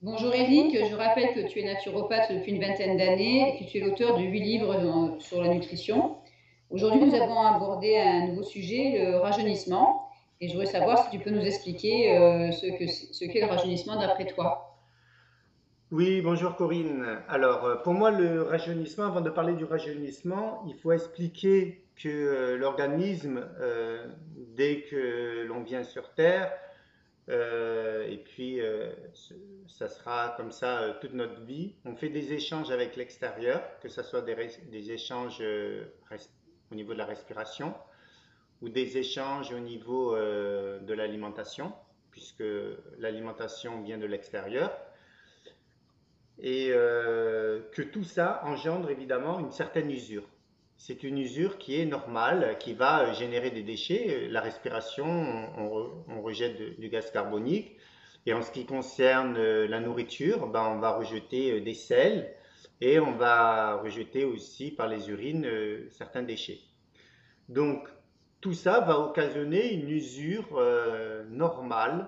Bonjour Eric, je rappelle que tu es naturopathe depuis une vingtaine d'années et que tu es l'auteur de 8 livres sur la nutrition. Aujourd'hui, nous avons abordé un nouveau sujet, le rajeunissement, et je voudrais savoir si tu peux nous expliquer ce qu'est le rajeunissement d'après toi. Oui, bonjour Corinne. Alors, pour moi, le rajeunissement, avant de parler du rajeunissement, il faut expliquer que l'organisme, dès que l'on vient sur Terre, et puis ça sera comme ça toute notre vie, on fait des échanges avec l'extérieur, que ce soit des échanges au niveau de la respiration ou des échanges au niveau de l'alimentation, puisque l'alimentation vient de l'extérieur et que tout ça engendre évidemment une certaine usure. C'est une usure qui est normale, qui va générer des déchets. La respiration, on rejette du gaz carbonique. Et en ce qui concerne la nourriture, ben, on va rejeter des sels et on va rejeter aussi par les urines certains déchets. Donc tout ça va occasionner une usure normale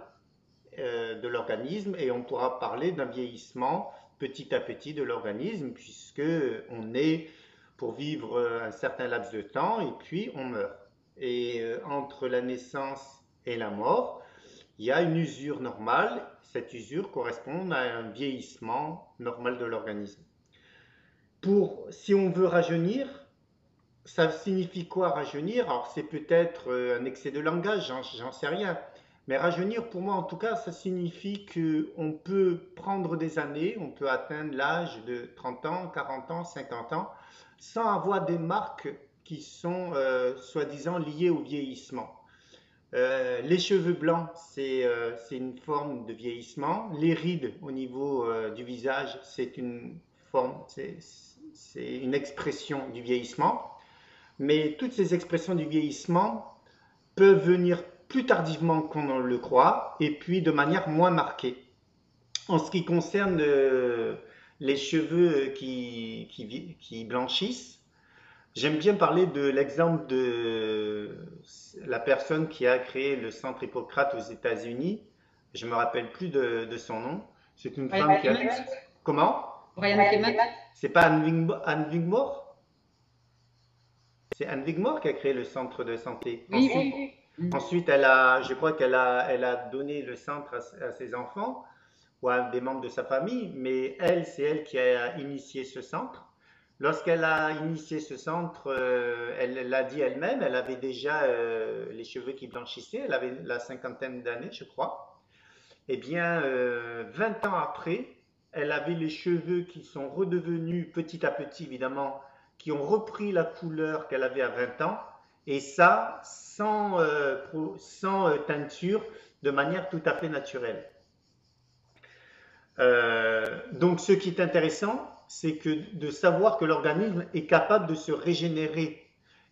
de l'organisme et on pourra parler d'un vieillissement petit à petit de l'organisme puisque on est pour vivre un certain laps de temps et puis on meurt. Et entre la naissance et la mort, il y a une usure normale. Cette usure correspond à un vieillissement normal de l'organisme. Si on veut rajeunir, ça signifie quoi rajeunir? Alors c'est peut-être un excès de langage, j'en sais rien. Mais rajeunir, pour moi en tout cas, ça signifie qu'on peut prendre des années, on peut atteindre l'âge de 30 ans, 40 ans, 50 ans, sans avoir des marques qui sont soi-disant liées au vieillissement. Les cheveux blancs, c'est une forme de vieillissement. Les rides au niveau du visage, c'est une forme, c'est une expression du vieillissement. Mais toutes ces expressions du vieillissement peuvent venir plus tardivement qu'on le croit et puis de manière moins marquée. En ce qui concerne les cheveux qui blanchissent, j'aime bien parler de l'exemple de la personne qui a créé le centre Hippocrate aux États-Unis. Je me rappelle plus de son nom. C'est une Brian femme qui a... Clements. Comment? Brian Clements. C'est pas Anne Wigmore? C'est Anne Wigmore qui a créé le centre de santé. Oui, oui. Ensuite, je crois elle a donné le centre à ses enfants ou à des membres de sa famille, mais c'est elle qui a initié ce centre. Lorsqu'elle a initié ce centre, elle l'a dit elle-même, elle avait déjà les cheveux qui blanchissaient, elle avait la cinquantaine d'années, je crois. Eh bien, 20 ans après, elle avait les cheveux qui sont redevenus petit à petit, évidemment, qui ont repris la couleur qu'elle avait à 20 ans, et ça sans teinture, de manière tout à fait naturelle. Donc ce qui est intéressant, c'est que de savoir que l'organisme est capable de se régénérer.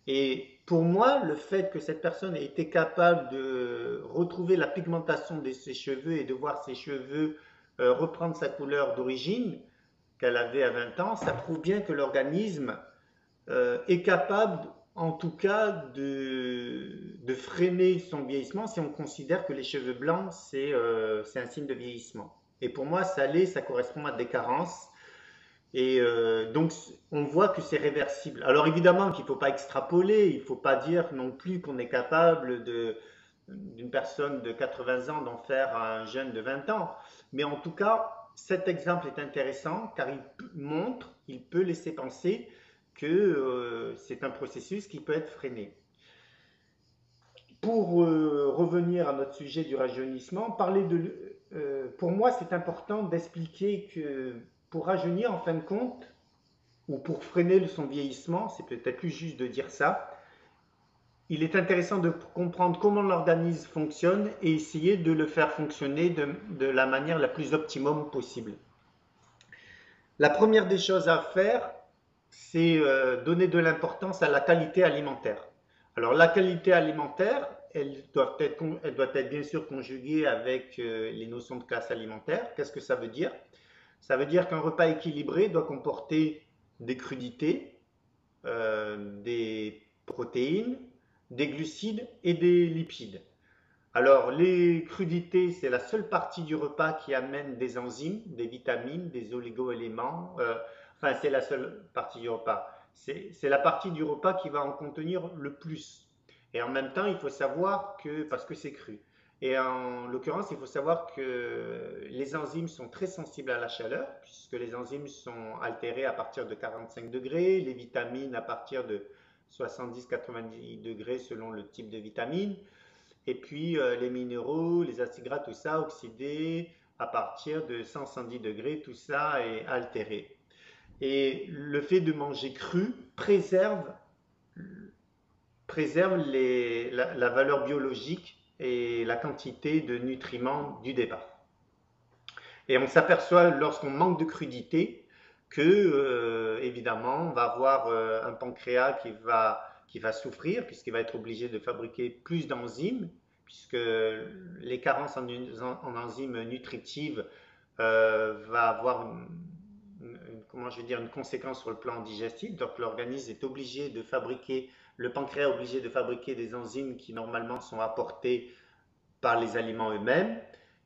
Et pour moi, le fait que cette personne ait été capable de retrouver la pigmentation de ses cheveux et de voir ses cheveux reprendre sa couleur d'origine qu'elle avait à 20 ans, ça prouve bien que l'organisme est capable en tout cas de freiner son vieillissement si on considère que les cheveux blancs, c'est un signe de vieillissement. Et pour moi, ça l'est, ça correspond à des carences. Et donc, on voit que c'est réversible. Alors évidemment qu'il ne faut pas extrapoler, il ne faut pas dire non plus qu'on est capable d'une personne de 80 ans d'en faire un jeune de 20 ans. Mais en tout cas, cet exemple est intéressant car il peut laisser penser que c'est un processus qui peut être freiné. Pour revenir à notre sujet du rajeunissement, pour moi, c'est important d'expliquer que pour rajeunir, en fin de compte, ou pour freiner son vieillissement, c'est peut-être plus juste de dire ça, il est intéressant de comprendre comment l'organisme fonctionne et essayer de le faire fonctionner de la manière la plus optimum possible. La première des choses à faire, c'est donner de l'importance à la qualité alimentaire. Alors la qualité alimentaire, elle doit être bien sûr conjuguée avec les notions de classe alimentaire. Qu'est-ce que ça veut dire? Ça veut dire qu'un repas équilibré doit comporter des crudités, des protéines, des glucides et des lipides. Alors, les crudités, c'est la seule partie du repas qui amène des enzymes, des vitamines, des oligo-éléments. Enfin, c'est la seule partie du repas. C'est la partie du repas qui va en contenir le plus. Et en même temps, il faut savoir que, parce que c'est cru. Et en l'occurrence, il faut savoir que les enzymes sont très sensibles à la chaleur, puisque les enzymes sont altérées à partir de 45 degrés, les vitamines à partir de 70-90 degrés selon le type de vitamine. Et puis les minéraux, les acides gras, tout ça oxydé à partir de 110 degrés, tout ça est altéré. Et le fait de manger cru préserve la valeur biologique et la quantité de nutriments du départ. Et on s'aperçoit lorsqu'on manque de crudité que, évidemment, on va avoir un pancréas qui va souffrir puisqu'il va être obligé de fabriquer plus d'enzymes, puisque les carences en enzymes nutritives va avoir comment je vais dire, une conséquence sur le plan digestif. Donc l'organisme est obligé de fabriquer, le pancréas est obligé de fabriquer des enzymes qui normalement sont apportées par les aliments eux-mêmes.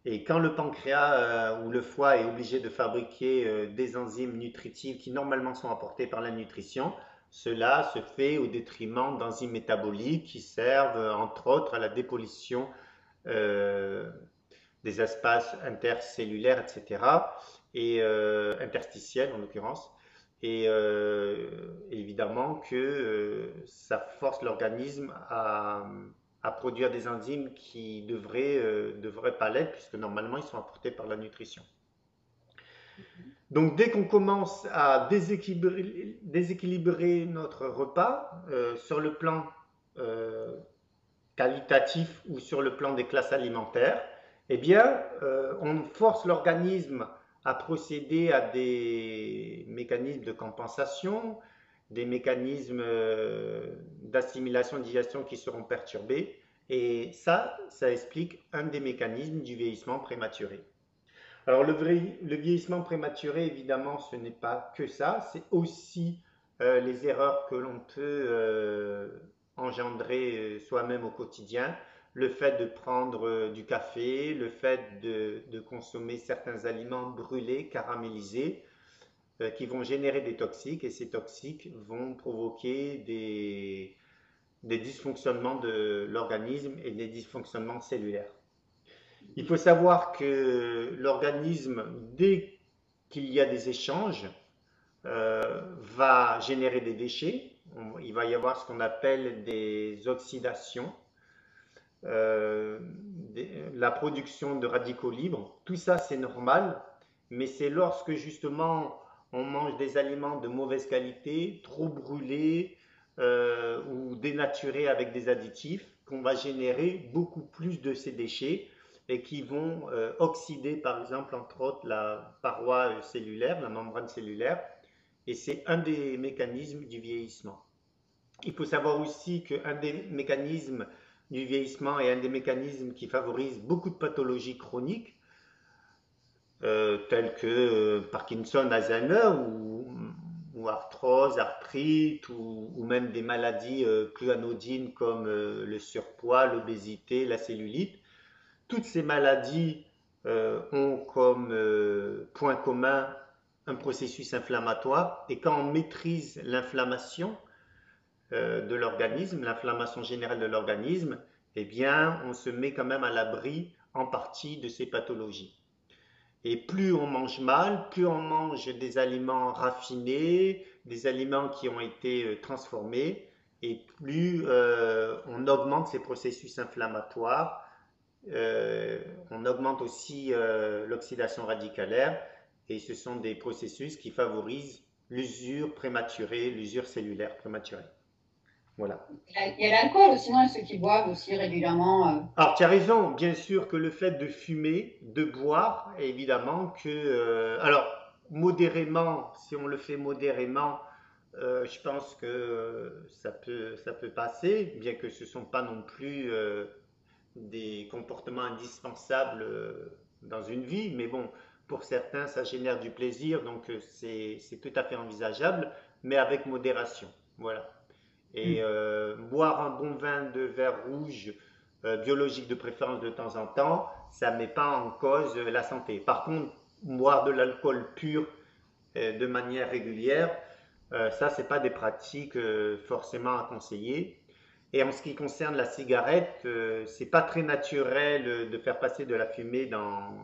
Et quand le pancréas ou le foie est obligé de fabriquer des enzymes nutritives qui normalement sont apportées par la nutrition, cela se fait au détriment d'enzymes métaboliques qui servent entre autres à la dépollution euh, des espaces intercellulaires, etc. et interstitiels en l'occurrence. Et évidemment que ça force l'organisme à produire des enzymes qui devraient pas l'être, puisque normalement ils sont apportés par la nutrition. Donc dès qu'on commence à déséquilibrer notre repas sur le plan euh, qualitatif ou sur le plan des classes alimentaires, eh bien, on force l'organisme à procéder à des mécanismes de compensation, des mécanismes d'assimilation, de digestion qui seront perturbés. Et ça explique un des mécanismes du vieillissement prématuré. Alors le vieillissement prématuré, évidemment, ce n'est pas que ça, c'est aussi les erreurs que l'on peut engendrer soi-même au quotidien, le fait de prendre du café, le fait de consommer certains aliments brûlés, caramélisés, qui vont générer des toxiques et ces toxiques vont provoquer des dysfonctionnements de l'organisme et des dysfonctionnements cellulaires. Il faut savoir que l'organisme, dès qu'il y a des échanges, va générer des déchets. Il va y avoir ce qu'on appelle des oxydations, la production de radicaux libres. Tout ça, c'est normal, mais c'est lorsque justement on mange des aliments de mauvaise qualité, trop brûlés ou dénaturés avec des additifs, qu'on va générer beaucoup plus de ces déchets et qui vont oxyder, par exemple, entre autres, la paroi cellulaire, la membrane cellulaire, et c'est un des mécanismes du vieillissement. Il faut savoir aussi qu'un des mécanismes du vieillissement est un des mécanismes qui favorise beaucoup de pathologies chroniques, telles que Parkinson, Alzheimer ou arthrose, arthrite ou même des maladies plus anodines comme le surpoids, l'obésité, la cellulite. Toutes ces maladies ont comme point commun un processus inflammatoire et quand on maîtrise l'inflammation de l'organisme, l'inflammation générale de l'organisme, eh bien on se met quand même à l'abri en partie de ces pathologies. Et plus on mange mal, plus on mange des aliments raffinés, des aliments qui ont été transformés, et plus on augmente ces processus inflammatoires, on augmente aussi l'oxydation radicalaire, et ce sont des processus qui favorisent l'usure prématurée, l'usure cellulaire prématurée. Voilà. Il y a l'alcool aussi, non? Ceux qui boivent aussi régulièrement. Alors, tu as raison, bien sûr que le fait de fumer, de boire, évidemment que... alors, modérément, si on le fait modérément, je pense que ça peut passer, bien que ce ne sont pas non plus des comportements indispensables dans une vie, mais bon, pour certains, ça génère du plaisir, donc c'est tout à fait envisageable, mais avec modération. Voilà. Et boire un bon vin de verre rouge biologique de préférence de temps en temps, ça ne met pas en cause la santé. Par contre, boire de l'alcool pur de manière régulière, ça, c'est pas des pratiques forcément à conseiller. Et en ce qui concerne la cigarette, c'est pas très naturel de faire passer de la fumée dans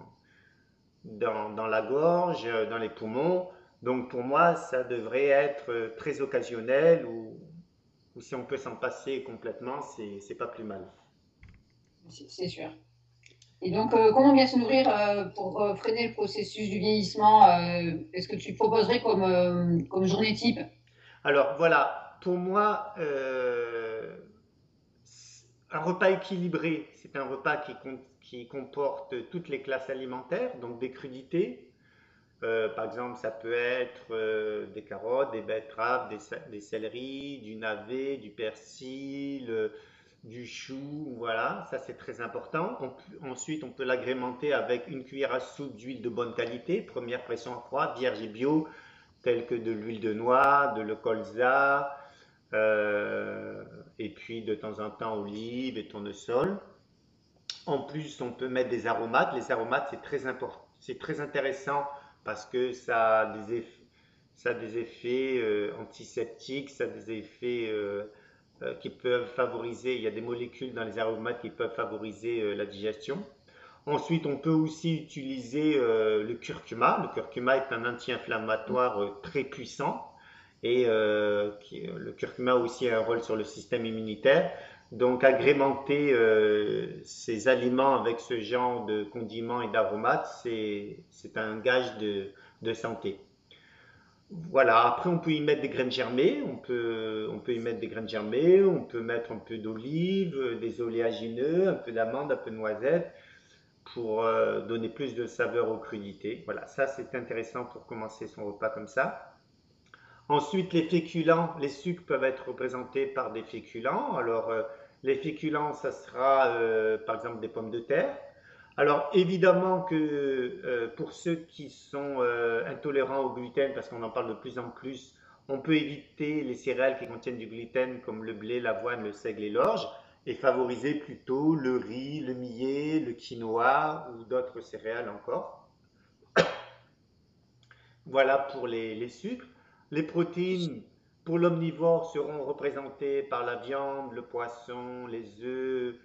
la gorge, dans les poumons. Donc pour moi, ça devrait être très occasionnel ou si on peut s'en passer complètement, c'est pas plus mal. C'est sûr. Et donc, comment bien se nourrir pour freiner le processus du vieillissement? Est-ce que tu proposerais comme journée type? Alors voilà, pour moi, un repas équilibré, c'est un repas qui comporte toutes les classes alimentaires, donc des crudités. Par exemple, ça peut être des carottes, des betteraves, des céleris, du navet, du persil, du chou, voilà, ça c'est très important. Ensuite, on peut l'agrémenter avec une cuillère à soupe d'huile de bonne qualité, première pression à froid, vierge et bio, telle que de l'huile de noix, de le colza, euh, et puis de temps en temps olive et tournesol. En plus, on peut mettre des aromates. Les aromates, c'est très important, c'est très intéressant parce que ça a des effets antiseptiques, ça a des effets qui peuvent favoriser, il y a des molécules dans les aromates qui peuvent favoriser la digestion. Ensuite, on peut aussi utiliser le curcuma. Le curcuma est un anti-inflammatoire très puissant et le curcuma a aussi un rôle sur le système immunitaire. Donc, agrémenter ces aliments avec ce genre de condiments et d'aromates, c'est un gage de santé. Voilà, après on peut y mettre des graines germées, on peut y mettre des graines germées, on peut mettre un peu d'olive, des oléagineux, un peu d'amande, un peu de noisette pour donner plus de saveur aux crudités. Voilà, ça c'est intéressant pour commencer son repas comme ça. Ensuite, les féculents, les sucres peuvent être représentés par des féculents. Alors, les féculents, ça sera par exemple des pommes de terre. Alors, évidemment que pour ceux qui sont intolérants au gluten, parce qu'on en parle de plus en plus, on peut éviter les céréales qui contiennent du gluten comme le blé, l'avoine, le seigle et l'orge et favoriser plutôt le riz, le millet, le quinoa ou d'autres céréales encore. Voilà pour les sucres. Les protéines pour l'omnivore seront représentées par la viande, le poisson, les œufs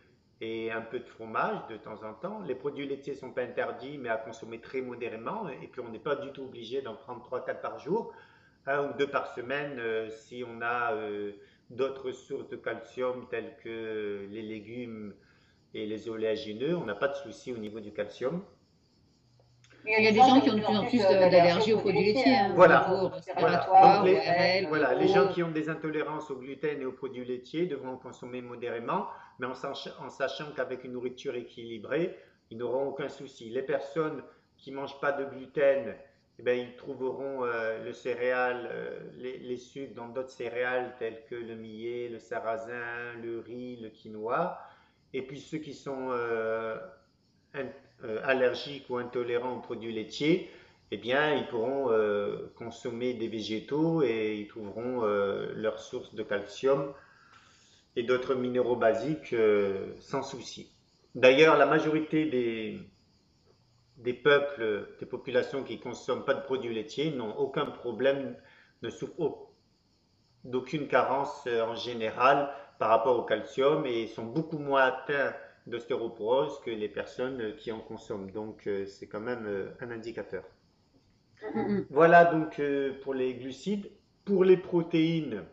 et un peu de fromage de temps en temps. Les produits laitiers ne sont pas interdits, mais à consommer très modérément. Et puis on n'est pas du tout obligé d'en prendre 3-4 par jour, un ou deux par semaine si on a d'autres sources de calcium telles que les légumes et les oléagineux. On n'a pas de souci au niveau du calcium. Il y a des gens qui ont de plus en plus d'allergies aux produits laitiers, hein, au niveau Donc respiratoire, ORL. voilà, les gens qui ont des intolérances au gluten et aux produits laitiers devront en consommer modérément, mais en sachant qu'avec une nourriture équilibrée, ils n'auront aucun souci. Les personnes qui ne mangent pas de gluten, eh ben, ils trouveront le céréal, les sucres dans d'autres céréales telles que le millet, le sarrasin, le riz, le quinoa. Et puis ceux qui sont allergiques ou intolérants aux produits laitiers, eh bien, ils pourront consommer des végétaux et ils trouveront leur source de calcium et d'autres minéraux basiques sans souci. D'ailleurs, la majorité des peuples, des populations qui ne consomment pas de produits laitiers n'ont aucun problème, ne souffrent d'aucune carence en général par rapport au calcium et sont beaucoup moins atteints d'ostéoporose que les personnes qui en consomment. Donc c'est quand même un indicateur. Voilà donc pour les glucides. Pour les protéines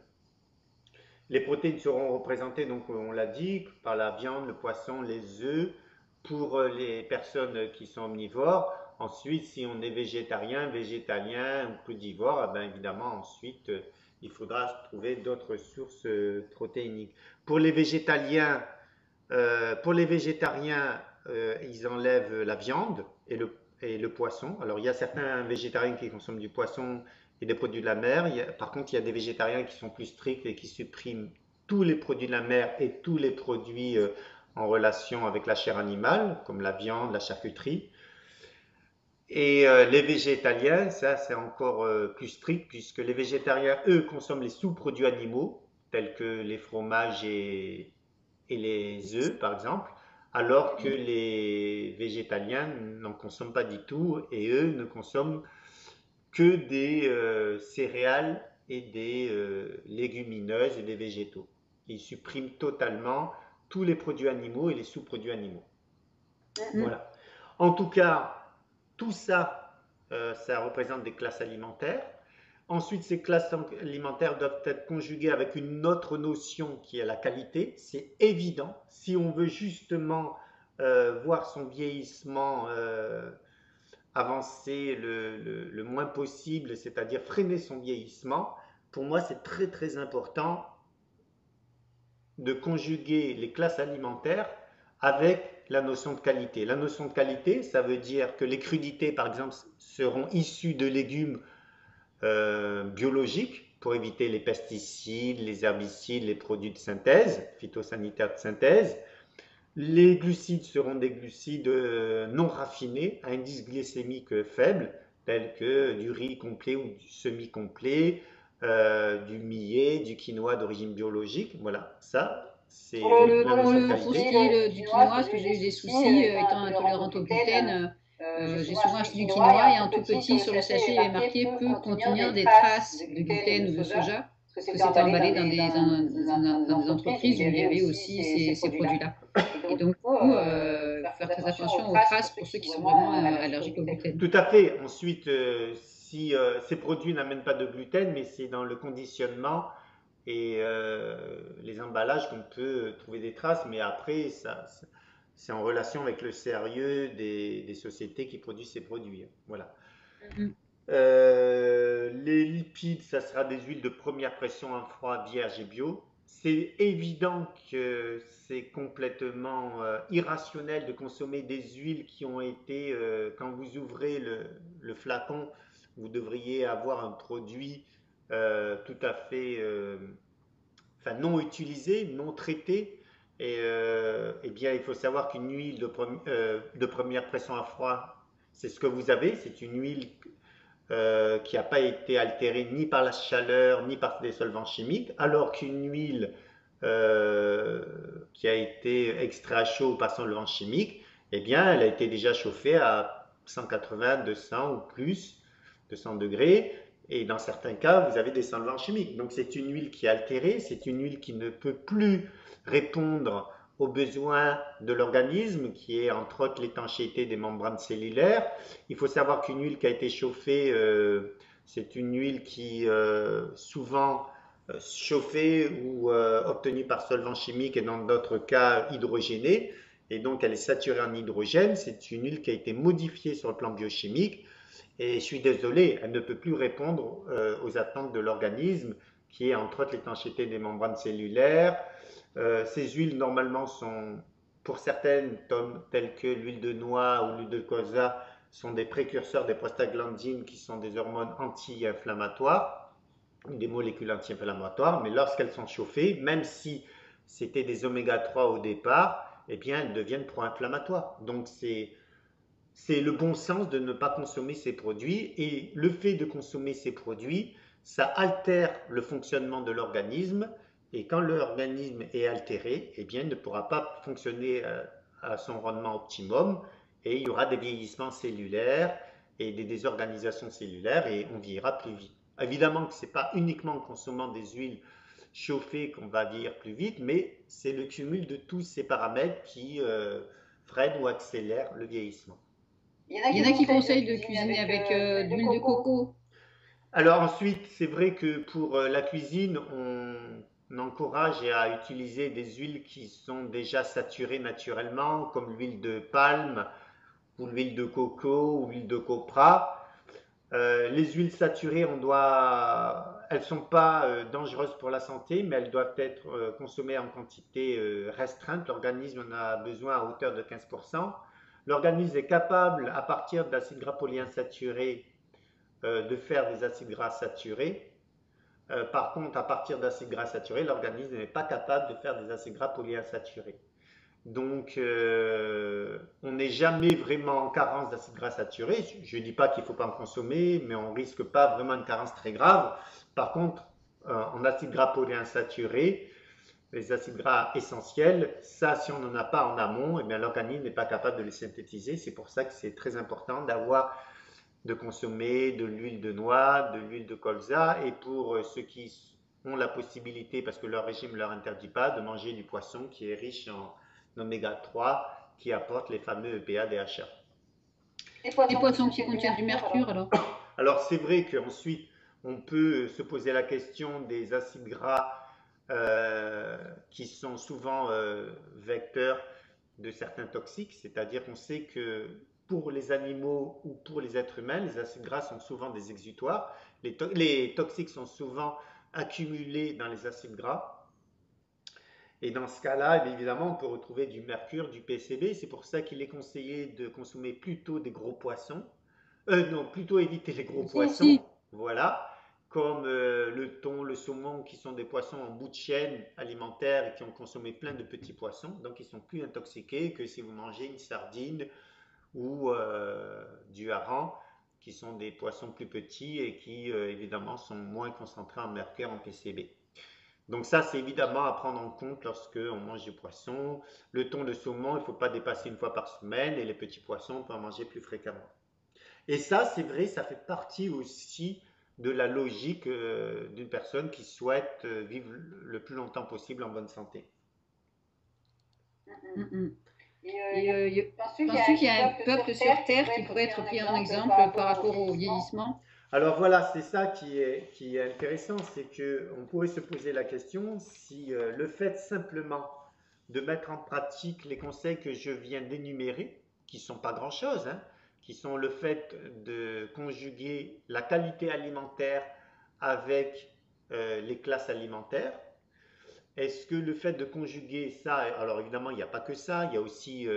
seront représentées, donc on l'a dit, par la viande, le poisson, les œufs. Pour les personnes qui sont omnivores, ensuite, si on est végétarien, végétalien ou crudivore, eh bien évidemment, ensuite, il faudra trouver d'autres sources protéiniques. Pour les végétaliens, pour les végétariens, ils enlèvent la viande et le poisson. Alors, il y a certains végétariens qui consomment du poisson et des produits de la mer. Par contre, il y a des végétariens qui sont plus stricts et qui suppriment tous les produits de la mer et tous les produits en relation avec la chair animale, comme la viande, la charcuterie. Et les végétaliens, ça c'est encore plus strict, puisque les végétariens, eux, consomment les sous-produits animaux, tels que les fromages et les œufs, par exemple, alors que les végétaliens n'en consomment pas du tout et eux ne consomment que des céréales et des légumineuses et des végétaux. Ils suppriment totalement tous les produits animaux et les sous-produits animaux. Mm. Voilà. En tout cas, tout ça, ça représente des classes alimentaires. Ensuite, ces classes alimentaires doivent être conjuguées avec une autre notion qui est la qualité. C'est évident. Si on veut justement voir son vieillissement avancer le moins possible, c'est-à-dire freiner son vieillissement, pour moi, c'est très très important de conjuguer les classes alimentaires avec la notion de qualité. La notion de qualité, ça veut dire que les crudités, par exemple, seront issues de légumes biologiques pour éviter les pesticides, les herbicides, les produits de synthèse, phytosanitaires de synthèse. Les glucides seront des glucides non raffinés, à indice glycémique faible, tels que du riz complet ou du semi-complet, du millet, du quinoa d'origine biologique. Voilà, ça, c'est la notion de Pour ce qualité. qui est du quinoa, parce que j'ai eu des soucis étant intolérante au gluten, j'ai souvent acheté du quinoa et en tout petit sur le sachet il y avait marqué peut contenir des traces de gluten ou de soja, parce que c'était emballé dans des entreprises où il y avait aussi ces produits-là. Et donc, du coup, il faut faire très attention aux traces pour ceux qui sont vraiment allergiques au gluten. Tout à fait. Ensuite, si ces produits n'amènent pas de gluten, mais c'est dans le conditionnement et les emballages qu'on peut trouver des traces, mais après, c'est en relation avec le sérieux des sociétés qui produisent ces produits. Voilà. Mm. Les lipides, ça sera des huiles de première pression en froid, vierge et bio. C'est évident que c'est complètement irrationnel de consommer des huiles qui ont été, quand vous ouvrez le flacon, vous devriez avoir un produit tout à fait, enfin non utilisé, non traité. Et eh bien, il faut savoir qu'une huile de première pression à froid, c'est ce que vous avez, c'est une huile qui n'a pas été altérée ni par la chaleur ni par des solvants chimiques, alors qu'une huile qui a été extraite à chaud par solvant chimique, eh bien, elle a été déjà chauffée à 180, 200 ou plus, 200 degrés, et dans certains cas, vous avez des solvants chimiques. Donc, c'est une huile qui est altérée, c'est une huile qui ne peut plus répondre aux besoins de l'organisme, qui est entre autres l'étanchéité des membranes cellulaires. Il faut savoir qu'une huile qui a été chauffée, c'est une huile qui souvent chauffée ou obtenue par solvant chimique et dans d'autres cas hydrogénée. Et donc elle est saturée en hydrogène. C'est une huile qui a été modifiée sur le plan biochimique. Et je suis désolé, elle ne peut plus répondre aux attentes de l'organisme, qui est entre autres l'étanchéité des membranes cellulaires. Ces huiles normalement sont, pour certaines, telles que l'huile de noix ou l'huile de colza, sont des précurseurs des prostaglandines qui sont des hormones anti-inflammatoires, des molécules anti-inflammatoires, mais lorsqu'elles sont chauffées, même si c'était des oméga 3 au départ, eh bien elles deviennent pro-inflammatoires. Donc c'est le bon sens de ne pas consommer ces produits et le fait de consommer ces produits, ça altère le fonctionnement de l'organisme et quand l'organisme est altéré, eh bien, il ne pourra pas fonctionner à son rendement optimum et il y aura des vieillissements cellulaires et des désorganisations cellulaires et on vieillira plus vite. Évidemment que ce n'est pas uniquement en consommant des huiles chauffées qu'on va vieillir plus vite, mais c'est le cumul de tous ces paramètres qui freinent ou accélèrent le vieillissement. Il y en a qui conseillent de cuisiner avec de l'huile de coco. Alors ensuite, c'est vrai que pour la cuisine, on encourage à utiliser des huiles qui sont déjà saturées naturellement, comme l'huile de palme ou l'huile de coco ou l'huile de copra. Les huiles saturées, elles ne sont pas dangereuses pour la santé, mais elles doivent être consommées en quantité restreinte. L'organisme en a besoin à hauteur de 15%. L'organisme est capable, à partir d'acides gras polyinsaturés, de faire des acides gras saturés. Par contre, à partir d'acides gras saturés, l'organisme n'est pas capable de faire des acides gras polyinsaturés. Donc, on n'est jamais vraiment en carence d'acides gras saturés. Je ne dis pas qu'il ne faut pas en consommer, mais on ne risque pas vraiment une carence très grave. Par contre, en acides gras polyinsaturés, les acides gras essentiels, ça, si on n'en a pas en amont, eh bien, l'organisme n'est pas capable de les synthétiser. C'est pour ça que c'est très important de consommer de l'huile de noix, de l'huile de colza, et pour ceux qui ont la possibilité, parce que leur régime ne leur interdit pas, de manger du poisson qui est riche en oméga 3, qui apporte les fameux EPA, DHA. Les poissons qui contiennent du mercure, alors? Alors c'est vrai qu'ensuite, on peut se poser la question des acides gras qui sont souvent vecteurs de certains toxiques, c'est-à-dire qu'on sait que pour les animaux ou pour les êtres humains, les acides gras sont souvent des exutoires. Les toxiques sont souvent accumulés dans les acides gras. Et dans ce cas-là, eh évidemment, on peut retrouver du mercure, du PCB. C'est pour ça qu'il est conseillé de consommer plutôt des gros poissons. Non, plutôt éviter les gros Si, poissons. si. Voilà. Comme le thon, le saumon, qui sont des poissons en bout de chaîne alimentaire et qui ont consommé plein de petits poissons. Donc, ils sont plus intoxiqués que si vous mangez une sardine ou du hareng, qui sont des poissons plus petits et qui, évidemment, sont moins concentrés en mercure, en PCB. Donc ça, c'est évidemment à prendre en compte lorsque on mange du poisson. Le thon, le saumon, il ne faut pas dépasser une fois par semaine et les petits poissons, on peut en manger plus fréquemment. Et ça, c'est vrai, ça fait partie aussi de la logique d'une personne qui souhaite vivre le plus longtemps possible en bonne santé. Mm, mm. Penses-tu qu'il y a un peuple sur Terre qui pourrait être pris en exemple par rapport au vieillissement? Alors voilà, c'est ça qui est intéressant, c'est qu'on pourrait se poser la question si le fait simplement de mettre en pratique les conseils que je viens d'énumérer, qui ne sont pas grand-chose, hein, qui sont le fait de conjuguer la qualité alimentaire avec les classes alimentaires. Est-ce que le fait de conjuguer ça, alors évidemment il n'y a pas que ça, il y a aussi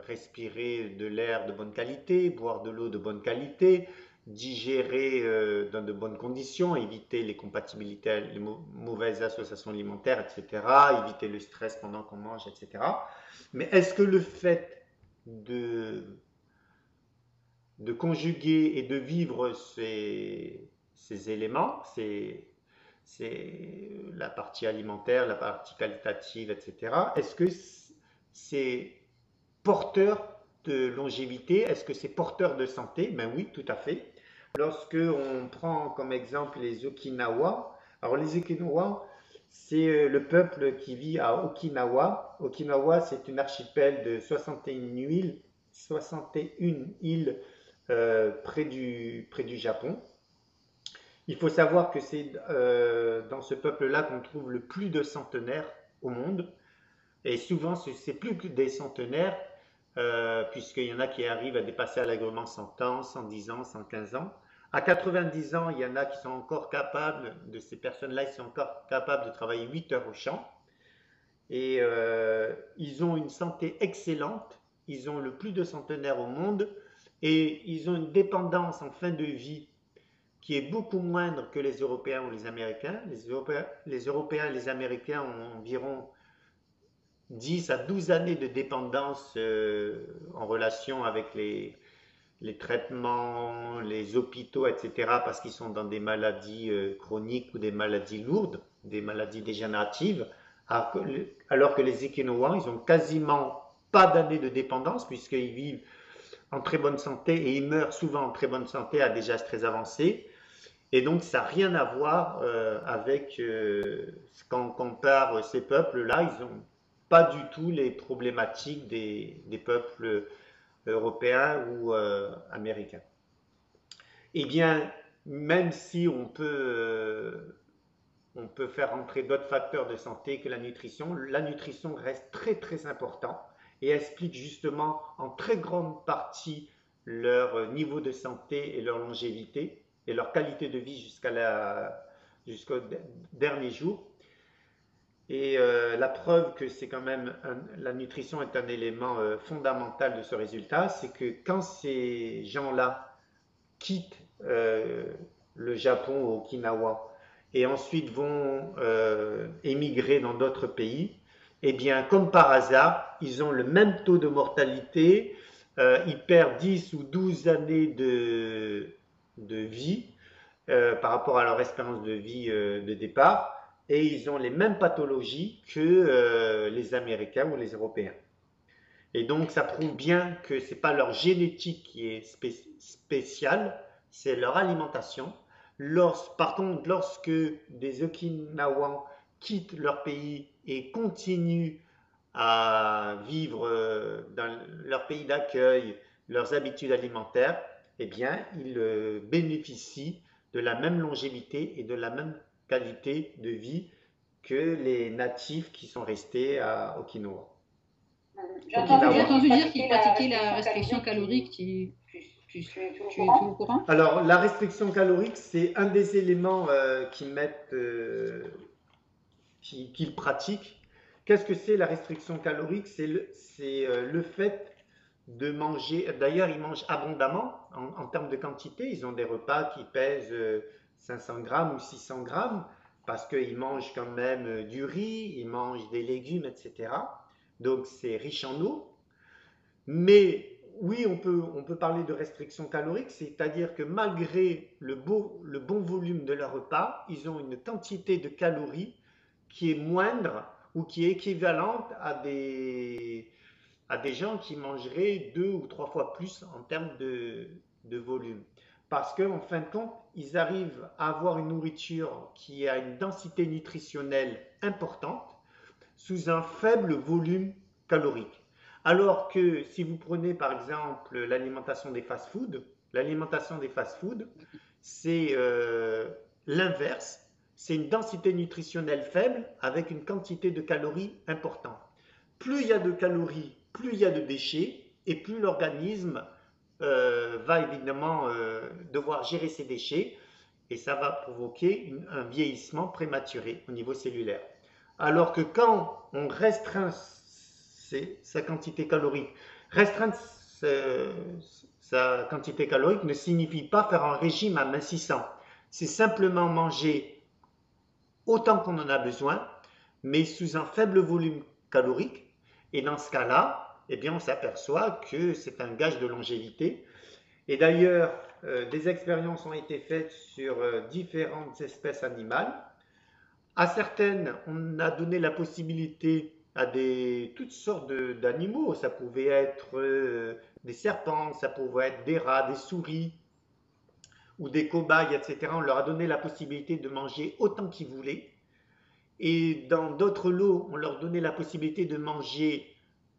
respirer de l'air de bonne qualité, boire de l'eau de bonne qualité, digérer dans de bonnes conditions, éviter les compatibilités, les mauvaises associations alimentaires, etc., éviter le stress pendant qu'on mange, etc. Mais est-ce que le fait de, de conjuguer et de vivre ces éléments, c'est la partie alimentaire, la partie qualitative, etc. Est-ce que c'est porteur de longévité? Est-ce que c'est porteur de santé? Ben oui, tout à fait. Lorsque on prend comme exemple les Okinawa, alors les Okinawa, c'est le peuple qui vit à Okinawa. Okinawa, c'est une archipel de 61 îles près du Japon. Il faut savoir que c'est dans ce peuple-là qu'on trouve le plus de centenaires au monde. Et souvent, c'est plus que des centenaires, puisqu'il y en a qui arrivent à dépasser allègrement 100 ans, 110 ans, 115 ans. À 90 ans, il y en a qui sont encore capables, de ces personnes-là, ils sont encore capables de travailler 8 heures au champ. Et ils ont une santé excellente, ils ont le plus de centenaires au monde, et ils ont une dépendance en fin de vie qui est beaucoup moindre que les Européens ou les Américains. Les Européens et les Américains ont environ 10 à 12 années de dépendance en relation avec les traitements, les hôpitaux, etc., parce qu'ils sont dans des maladies chroniques ou des maladies lourdes, des maladies dégénératives, alors que les Okinawa, ils ont quasiment pas d'années de dépendance, puisqu'ils vivent en très bonne santé et ils meurent souvent en très bonne santé à des âges très avancés. Et donc, ça n'a rien à voir avec quand on compare ces peuples-là, ils n'ont pas du tout les problématiques des peuples européens ou américains. Eh bien, même si on peut faire entrer d'autres facteurs de santé que la nutrition reste très très important et explique justement en très grande partie leur niveau de santé et leur longévité et leur qualité de vie jusqu'au dernier jour. Et la preuve que c'est quand même la nutrition est un élément fondamental de ce résultat, c'est que quand ces gens-là quittent le Japon au Okinawa et ensuite vont émigrer dans d'autres pays, eh bien, comme par hasard, ils ont le même taux de mortalité, ils perdent 10 ou 12 années de vie par rapport à leur espérance de vie de départ. et ils ont les mêmes pathologies que les Américains ou les Européens. Et donc, ça prouve bien que ce n'est pas leur génétique qui est spéciale, c'est leur alimentation. Par contre, lorsque des Okinawans quittent leur pays et continuent à vivre dans leur pays d'accueil, leurs habitudes alimentaires, eh bien, ils bénéficient de la même longévité et de la même qualité de vie que les natifs qui sont restés à Okinawa. J'ai entendu dire qu'ils pratiquaient la restriction calorique. Tu es au courant? Alors, la restriction calorique, c'est un des éléments qu'ils pratiquent. Qu'est-ce que c'est la restriction calorique? C'est le fait de manger. D'ailleurs, ils mangent abondamment en termes de quantité. Ils ont des repas qui pèsent 500 grammes ou 600 grammes parce qu'ils mangent quand même du riz, ils mangent des légumes, etc. Donc, c'est riche en eau. Mais oui, on peut parler de restriction calorique, c'est-à-dire que malgré le bon volume de leur repas, ils ont une quantité de calories qui est moindre ou qui est équivalente à des gens qui mangeraient 2 ou 3 fois plus en termes de volume. Parce qu'en fin de compte, ils arrivent à avoir une nourriture qui a une densité nutritionnelle importante sous un faible volume calorique. Alors que si vous prenez par exemple l'alimentation des fast-foods, c'est l'inverse. C'est une densité nutritionnelle faible avec une quantité de calories importante. Plus il y a de calories, plus il y a de déchets et plus l'organisme va évidemment devoir gérer ces déchets et ça va provoquer un vieillissement prématuré au niveau cellulaire. Alors que quand on restreint sa quantité calorique, restreindre sa quantité calorique ne signifie pas faire un régime amincissant. C'est simplement manger autant qu'on en a besoin, mais sous un faible volume calorique. Et dans ce cas-là, eh bien, on s'aperçoit que c'est un gage de longévité. Et d'ailleurs, des expériences ont été faites sur différentes espèces animales. À certaines, on a donné la possibilité à toutes sortes d'animaux. Ça pouvait être des serpents, ça pouvait être des rats, des souris ou des cobayes, etc. On leur a donné la possibilité de manger autant qu'ils voulaient. Et dans d'autres lots, on leur donnait la possibilité de manger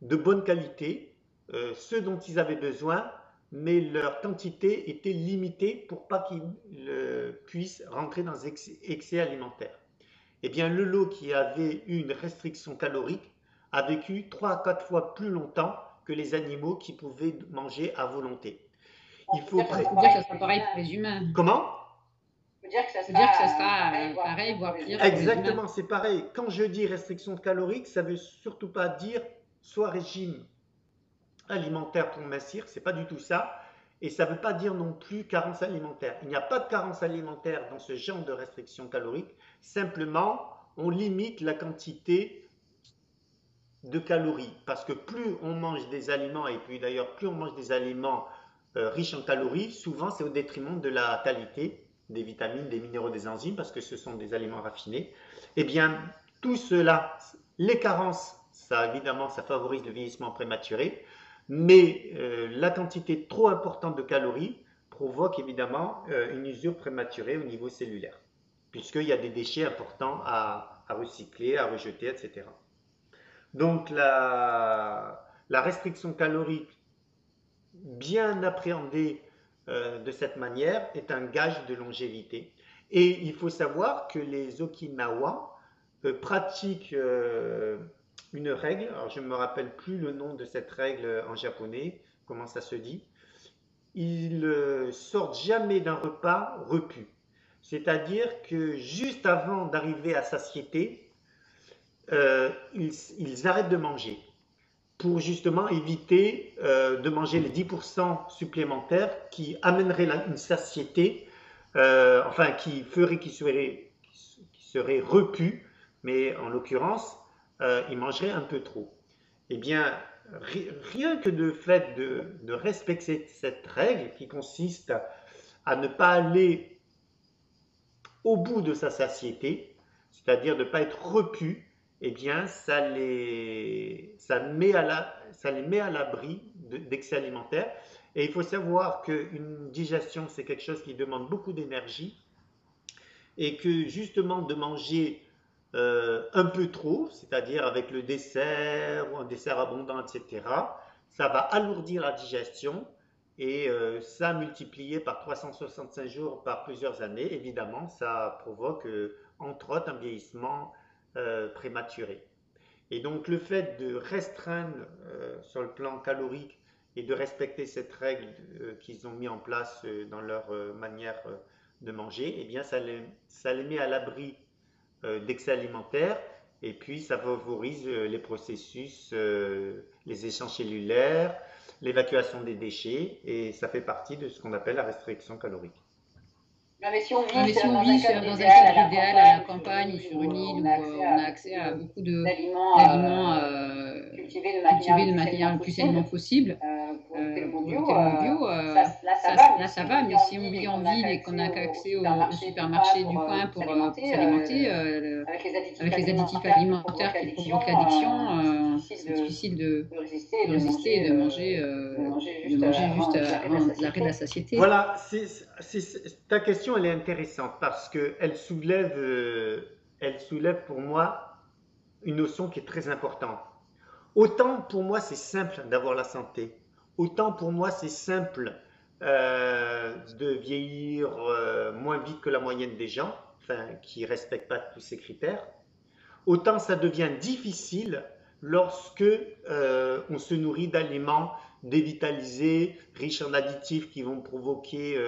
de bonne qualité, ce dont ils avaient besoin, mais leur quantité était limitée pour pas qu'ils puissent rentrer dans excès alimentaire. Eh bien, le lot qui avait eu une restriction calorique a vécu 3 à 4 fois plus longtemps que les animaux qui pouvaient manger à volonté. Il faut dire que ça sera pareil pour les humains. Comment? Il faut dire que ça sera pareil, voire pire. Exactement, c'est pareil. Quand je dis restriction calorique, ça ne veut surtout pas dire soit régime alimentaire pour mincir, c'est pas du tout ça. Et ça ne veut pas dire non plus carence alimentaire. Il n'y a pas de carence alimentaire dans ce genre de restriction calorique. Simplement, on limite la quantité de calories. Parce que plus on mange des aliments, et puis d'ailleurs plus on mange des aliments riches en calories, souvent c'est au détriment de la qualité des vitamines, des minéraux, des enzymes, parce que ce sont des aliments raffinés. Eh bien, tout cela, les carences, ça évidemment, ça favorise le vieillissement prématuré. Mais la quantité trop importante de calories provoque évidemment une usure prématurée au niveau cellulaire, puisqu'il y a des déchets importants à recycler, à rejeter, etc. Donc la restriction calorique, bien appréhendée de cette manière, est un gage de longévité. Et il faut savoir que les Okinawa pratiquent une règle, alors je ne me rappelle plus le nom de cette règle en japonais, comment ça se dit. Ils sortent jamais d'un repas repu. C'est-à-dire que juste avant d'arriver à satiété, ils arrêtent de manger pour justement éviter de manger les 10% supplémentaires qui amèneraient une satiété, enfin qui ferait qu'ils seraient repus, mais en l'occurrence, ils mangeraient un peu trop. Eh bien, rien que le fait de respecter cette règle qui consiste à ne pas aller au bout de sa satiété, c'est-à-dire de ne pas être repu, eh bien, ça les met à l'abri d'excès alimentaires. Et il faut savoir qu'une digestion, c'est quelque chose qui demande beaucoup d'énergie et que justement de manger un peu trop, c'est-à-dire avec le dessert ou un dessert abondant, etc., ça va alourdir la digestion et ça multiplié par 365 jours par plusieurs années, évidemment, ça provoque entre autres un vieillissement prématuré. Et donc le fait de restreindre sur le plan calorique et de respecter cette règle qu'ils ont mis en place dans leur manière de manger, eh bien ça les met à l'abri d'excès alimentaire et puis ça favorise les processus, les échanges cellulaires, l'évacuation des déchets et ça fait partie de ce qu'on appelle la restriction calorique. Non, mais si on Ouais, mais vit si on dans vit un cadre dans un cadre idéal, idéal à la sur campagne ou sur une île on où a on a accès à beaucoup d'aliments d'aliments cultivés cultivés de de manière le plus sainement possible, pour le terme pour le bio, terme bio, là ça va, mais si on vit en ville et qu'on n'a qu'accès au supermarché du coin pour s'alimenter, avec les additifs alimentaires qui provoquent l'addiction, c'est difficile de résister et de manger juste avant l'arrêt de la satiété. Voilà, ta question elle est intéressante parce qu'elle elle soulève pour moi une notion qui est très importante. Autant pour moi c'est simple d'avoir la santé, autant pour moi c'est simple de vieillir moins vite que la moyenne des gens, enfin qui ne respectent pas tous ces critères, autant ça devient difficile lorsque on se nourrit d'aliments dévitalisés, riches en additifs qui vont provoquer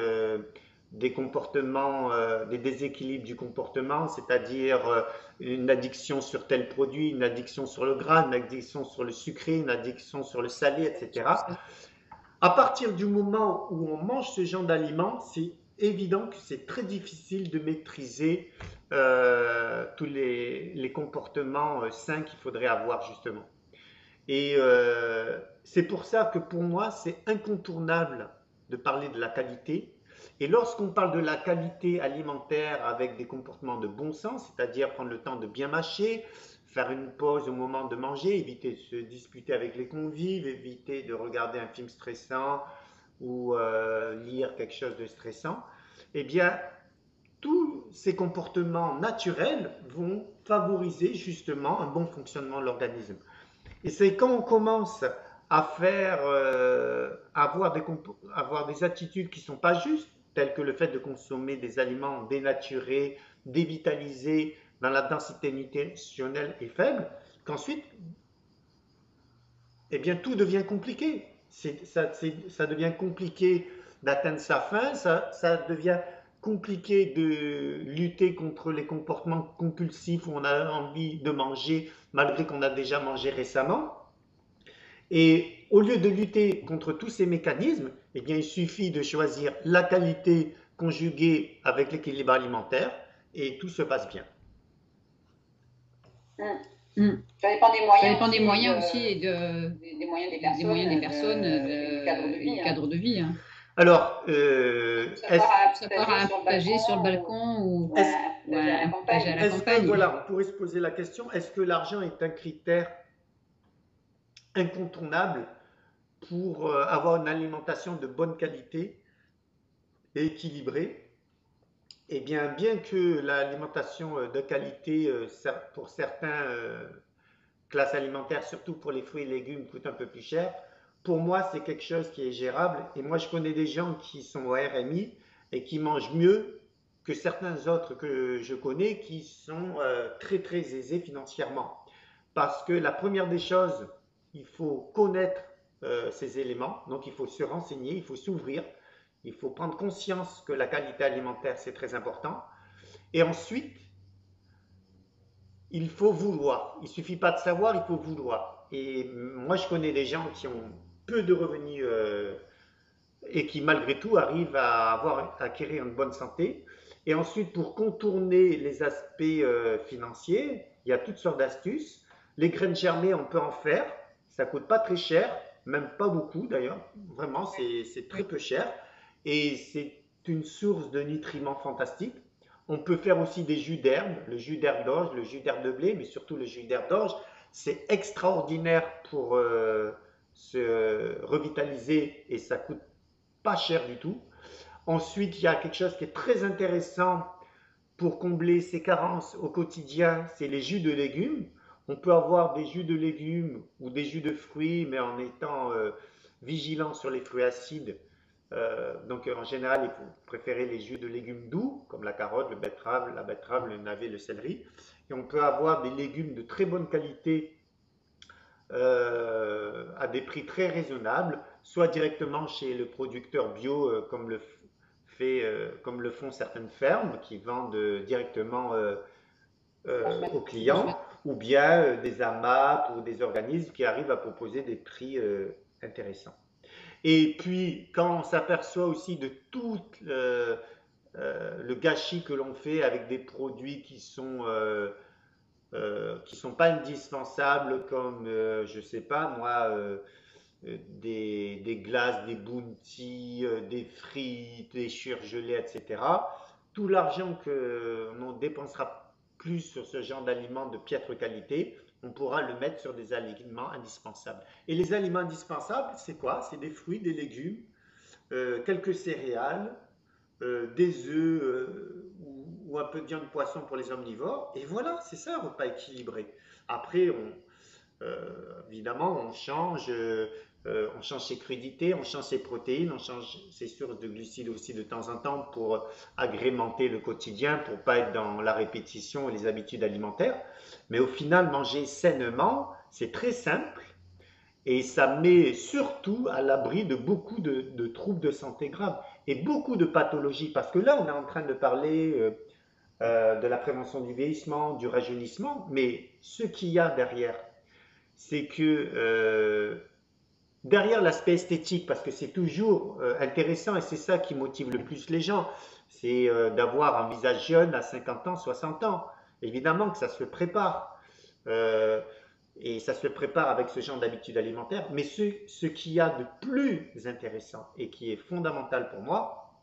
des comportements, des déséquilibres du comportement, c'est-à-dire une addiction sur tel produit, une addiction sur le gras, une addiction sur le sucré, une addiction sur le salé, etc. À partir du moment où on mange ce genre d'aliments, c'est évident que c'est très difficile de maîtriser tous les comportements sains qu'il faudrait avoir justement. Et c'est pour ça que pour moi, c'est incontournable de parler de la qualité. Et lorsqu'on parle de la qualité alimentaire avec des comportements de bon sens, c'est-à-dire prendre le temps de bien mâcher, faire une pause au moment de manger, éviter de se disputer avec les convives, éviter de regarder un film stressant ou lire quelque chose de stressant, eh bien, tous ces comportements naturels vont favoriser justement un bon fonctionnement de l'organisme. Et c'est quand on commence à faire, avoir des attitudes qui ne sont pas justes, telles que le fait de consommer des aliments dénaturés, dévitalisés, dans la densité nutritionnelle est faible, qu'ensuite, eh bien, tout devient compliqué. Ça devient compliqué d'atteindre sa faim, ça devient compliqué de lutter contre les comportements compulsifs où on a envie de manger malgré qu'on a déjà mangé récemment. Et au lieu de lutter contre tous ces mécanismes, eh bien, il suffit de choisir la qualité conjuguée avec l'équilibre alimentaire et tout se passe bien. Ça dépend des moyens aussi et des moyens des personnes et du cadre de vie. Hein. Alors, savoir à partager sur le balcon ou à partager à la campagne. Voilà, on pourrait se poser la question, est-ce que l'argent est un critère incontournable pour avoir une alimentation de bonne qualité et équilibrée? Eh bien, bien que l'alimentation de qualité pour certains classes alimentaires, surtout pour les fruits et légumes, coûte un peu plus cher, pour moi, c'est quelque chose qui est gérable. Et moi, je connais des gens qui sont au RMI et qui mangent mieux que certains autres que je connais qui sont très très aisés financièrement. Parce que la première des choses, il faut connaître ces éléments, donc il faut se renseigner, il faut s'ouvrir, il faut prendre conscience que la qualité alimentaire, c'est très important. Et ensuite, il faut vouloir. Il ne suffit pas de savoir, il faut vouloir. Et moi, je connais des gens qui ont peu de revenus et qui, malgré tout, arrivent à acquérir une bonne santé. Et ensuite, pour contourner les aspects financiers, il y a toutes sortes d'astuces. Les graines germées, on peut en faire. Ça ne coûte pas très cher, même pas beaucoup d'ailleurs. Vraiment, c'est très peu cher. Et c'est une source de nutriments fantastique. On peut faire aussi des jus d'herbe, le jus d'herbe d'orge, le jus d'herbe de blé, mais surtout le jus d'herbe d'orge. C'est extraordinaire pour se revitaliser et ça coûte pas cher du tout. Ensuite, il y a quelque chose qui est très intéressant pour combler ces carences au quotidien, c'est les jus de légumes. On peut avoir des jus de légumes ou des jus de fruits, mais en étant vigilant sur les fruits acides. Donc en général, il faut préférer les jus de légumes doux, comme la carotte, la betterave, le navet, le céleri. Et on peut avoir des légumes de très bonne qualité à des prix très raisonnables, soit directement chez le producteur bio, comme le font certaines fermes qui vendent directement aux clients, ou bien des AMAP ou des organismes qui arrivent à proposer des prix intéressants. Et puis, quand on s'aperçoit aussi de tout le gâchis que l'on fait avec des produits qui sont pas indispensables, comme, je sais pas moi, des glaces, des bounties, des frites, des surgelés, etc. Tout l'argent que l'on dépensera plus sur ce genre d'aliments de piètre qualité, on pourra le mettre sur des aliments indispensables. Et les aliments indispensables, c'est quoi? C'est des fruits, des légumes, quelques céréales, des œufs ou un peu de viande poisson pour les omnivores. Et voilà, c'est ça un repas équilibré. Après, évidemment, on change ses crudités, on change ses protéines, on change ses sources de glucides aussi de temps en temps pour agrémenter le quotidien, pour pas être dans la répétition et les habitudes alimentaires. Mais au final, manger sainement, c'est très simple et ça met surtout à l'abri de beaucoup de troubles de santé graves et beaucoup de pathologies. Parce que là, on est en train de parler de la prévention du vieillissement, du rajeunissement, mais ce qu'il y a derrière, c'est que derrière l'aspect esthétique, parce que c'est toujours intéressant et c'est ça qui motive le plus les gens, c'est d'avoir un visage jeune à 50 ans, 60 ans. Évidemment que ça se prépare. Euh, et ça se prépare avec ce genre d'habitude alimentaire. Mais ce qu'il y a de plus intéressant et qui est fondamental pour moi,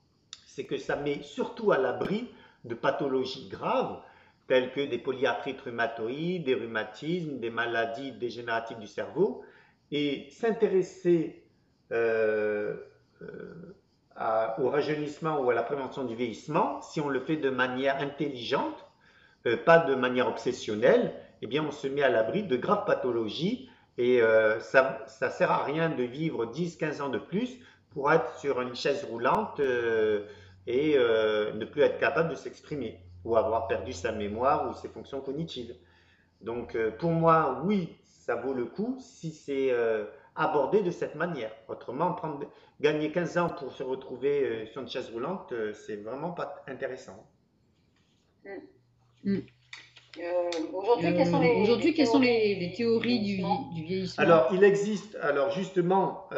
c'est que ça met surtout à l'abri de pathologies graves telles que des polyarthrites rhumatoïdes, des rhumatismes, des maladies dégénératives du cerveau. Et s'intéresser euh, au rajeunissement ou à la prévention du vieillissement, si on le fait de manière intelligente, pas de manière obsessionnelle, eh bien on se met à l'abri de graves pathologies et ça ne sert à rien de vivre 10-15 ans de plus pour être sur une chaise roulante et ne plus être capable de s'exprimer ou avoir perdu sa mémoire ou ses fonctions cognitives. Donc pour moi, oui, ça vaut le coup si c'est abordé de cette manière. Autrement, gagner 15 ans pour se retrouver sur une chaise roulante, c'est vraiment pas intéressant. Mm. Aujourd'hui, quelles sont les théories du vieillissement? Alors, il existe, alors justement,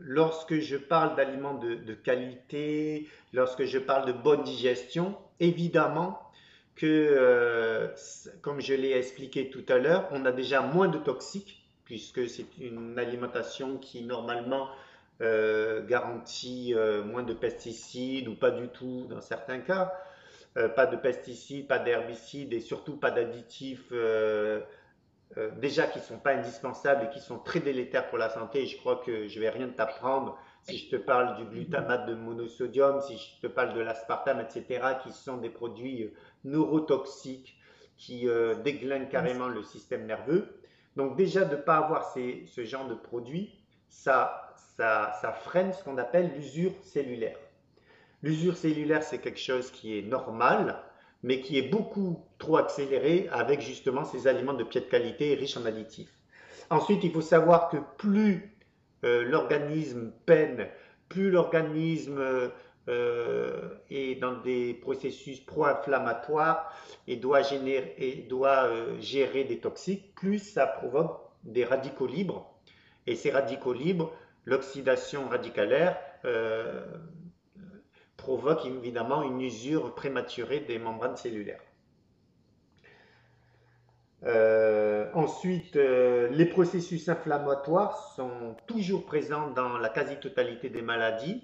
lorsque je parle d'aliments de qualité, lorsque je parle de bonne digestion, évidemment que, comme je l'ai expliqué tout à l'heure, on a déjà moins de toxiques, puisque c'est une alimentation qui normalement garantit moins de pesticides ou pas du tout dans certains cas. Pas de pesticides, pas d'herbicides et surtout pas d'additifs déjà qui ne sont pas indispensables et qui sont très délétères pour la santé. Je crois que je ne vais rien t'apprendre si je te parle du glutamate de monosodium, si je te parle de l'aspartame, etc., qui sont des produits neurotoxiques qui déglinguent carrément le système nerveux. Donc déjà de ne pas avoir ce genre de produits, ça freine ce qu'on appelle l'usure cellulaire. L'usure cellulaire, c'est quelque chose qui est normal, mais qui est beaucoup trop accéléré avec justement ces aliments de pied de qualité et riches en additifs. Ensuite, il faut savoir que plus l'organisme peine, plus l'organisme est dans des processus pro-inflammatoires et doit gérer des toxiques, plus ça provoque des radicaux libres. Et ces radicaux libres, l'oxydation radicalaire, provoque évidemment une usure prématurée des membranes cellulaires. Ensuite, les processus inflammatoires sont toujours présents dans la quasi-totalité des maladies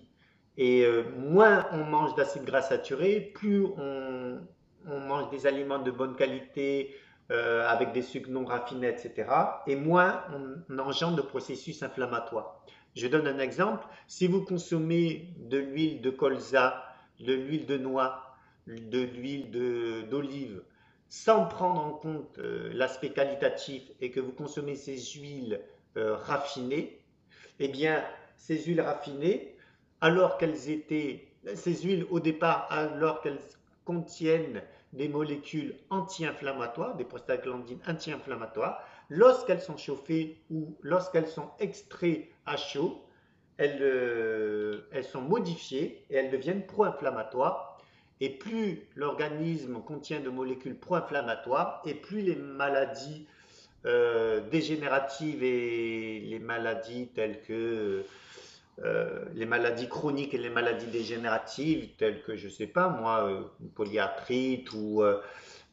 Et moins on mange d'acides gras saturés, plus on mange des aliments de bonne qualité, avec des sucres non raffinés, etc. Et moins on engendre de processus inflammatoires. Je donne un exemple. Si vous consommez de l'huile de colza, de l'huile de noix, de l'huile d'olive, sans prendre en compte l'aspect qualitatif et que vous consommez ces huiles raffinées, eh bien, ces huiles raffinées, alors qu'elles étaient, ces huiles au départ, alors qu'elles contiennent des molécules anti-inflammatoires, des prostaglandines anti-inflammatoires, lorsqu'elles sont chauffées ou lorsqu'elles sont extraites à chaud, elles sont modifiées et elles deviennent pro-inflammatoires. Et plus l'organisme contient de molécules pro-inflammatoires, et plus les maladies dégénératives et les maladies telles que les maladies chroniques et les maladies dégénératives telles que, je ne sais pas moi, polyarthrite ou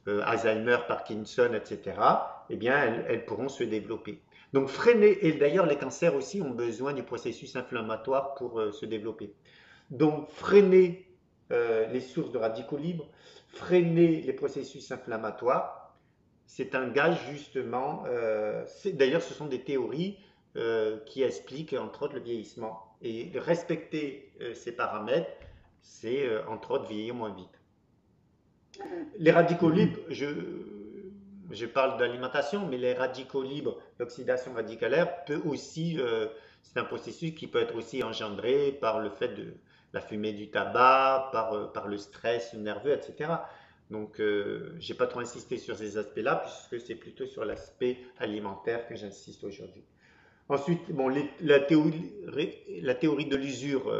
Alzheimer, Parkinson, etc., eh bien, elles pourront se développer. Donc freiner, et d'ailleurs les cancers aussi ont besoin du processus inflammatoire pour se développer. Donc freiner les sources de radicaux libres, freiner les processus inflammatoires, c'est un gage justement, d'ailleurs ce sont des théories qui expliquent entre autres le vieillissement. Et respecter ces paramètres, c'est entre autres vieillir moins vite. Les radicaux libres, je parle d'alimentation, mais les radicaux libres, l'oxydation radicalaire peut aussi, c'est un processus qui peut être aussi engendré par le fait de la fumée du tabac, par le stress nerveux, etc. Donc, je n'ai pas trop insisté sur ces aspects-là, puisque c'est plutôt sur l'aspect alimentaire que j'insiste aujourd'hui. Ensuite, bon, la théorie de l'usure,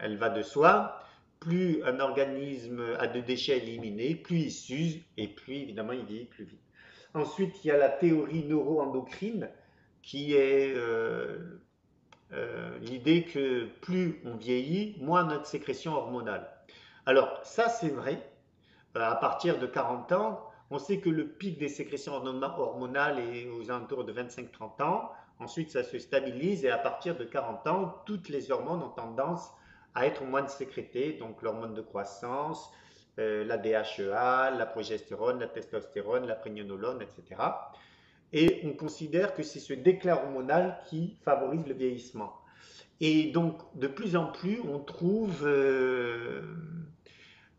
elle va de soi. Plus un organisme a de déchets éliminés, plus il s'use et plus évidemment il vieillit plus vite. Ensuite, il y a la théorie neuroendocrine qui est l'idée que plus on vieillit, moins notre sécrétion hormonale. Alors ça c'est vrai, à partir de 40 ans, on sait que le pic des sécrétions hormonales est aux alentours de 25-30 ans. Ensuite, ça se stabilise et à partir de 40 ans, toutes les hormones ont tendance à être moins sécrétées. Donc l'hormone de croissance, la DHEA, la progestérone, la testostérone, la prégnénolone, etc. Et on considère que c'est ce déclin hormonal qui favorise le vieillissement. Et donc, de plus en plus, on trouve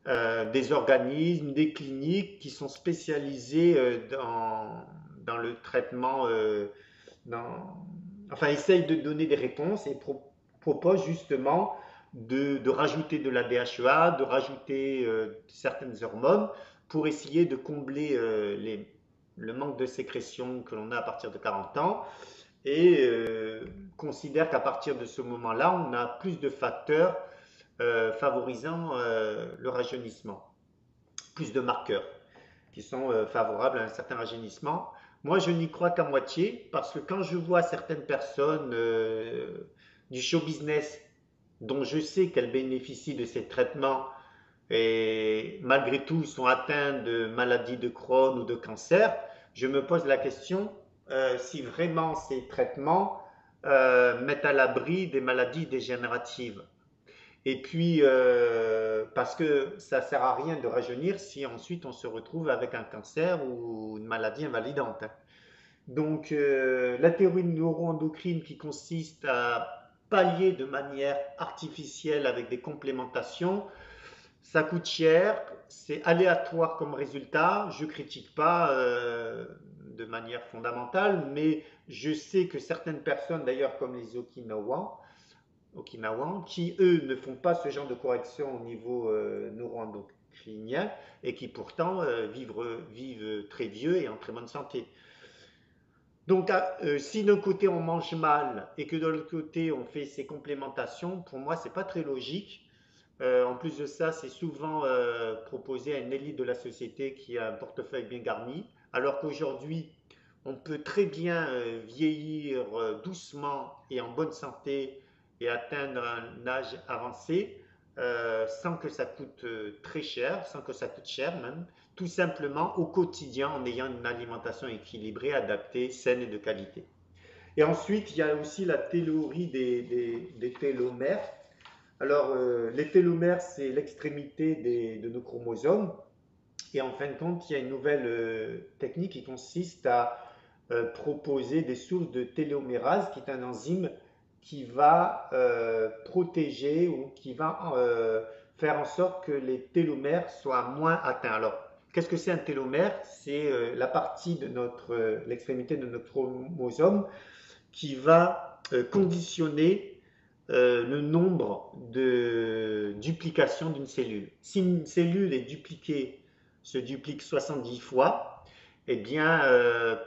des organismes, des cliniques qui sont spécialisés dans le traitement, enfin, essayent de donner des réponses et proposent justement de rajouter de la DHEA, de rajouter certaines hormones pour essayer de combler le manque de sécrétion que l'on a à partir de 40 ans et considère qu'à partir de ce moment-là, on a plus de facteurs favorisant le rajeunissement, plus de marqueurs qui sont favorables à un certain rajeunissement. Moi, je n'y crois qu'à moitié parce que quand je vois certaines personnes du show business dont je sais qu'elles bénéficient de ces traitements et malgré tout sont atteints de maladies de Crohn ou de cancer, je me pose la question si vraiment ces traitements mettent à l'abri des maladies dégénératives. Et puis, parce que ça ne sert à rien de rajeunir si ensuite on se retrouve avec un cancer ou une maladie invalidante. Donc, la théorie neuroendocrine qui consiste à pallier de manière artificielle avec des complémentations, ça coûte cher, c'est aléatoire comme résultat. Je ne critique pas de manière fondamentale, mais je sais que certaines personnes, d'ailleurs comme les Okinawan, qui eux ne font pas ce genre de correction au niveau neuroendocrinien et qui pourtant vivent très vieux et en très bonne santé. Donc si d'un côté on mange mal et que de l'autre côté on fait ces complémentations, pour moi c'est pas très logique. En plus de ça, c'est souvent proposé à une élite de la société qui a un portefeuille bien garni, alors qu'aujourd'hui on peut très bien vieillir doucement et en bonne santé et atteindre un âge avancé sans que ça coûte très cher, sans que ça coûte cher même, tout simplement au quotidien en ayant une alimentation équilibrée, adaptée, saine et de qualité. Et ensuite, il y a aussi la théorie des télomères. Alors, les télomères, c'est l'extrémité de nos chromosomes. Et en fin de compte, il y a une nouvelle technique qui consiste à proposer des sources de télomérase, qui est un enzyme qui va protéger ou qui va faire en sorte que les télomères soient moins atteints. Alors, qu'est-ce que c'est un télomère? C'est la partie de l'extrémité de notre chromosome qui va conditionner le nombre de duplications d'une cellule. Si une cellule est dupliquée, se duplique 70 fois, eh bien,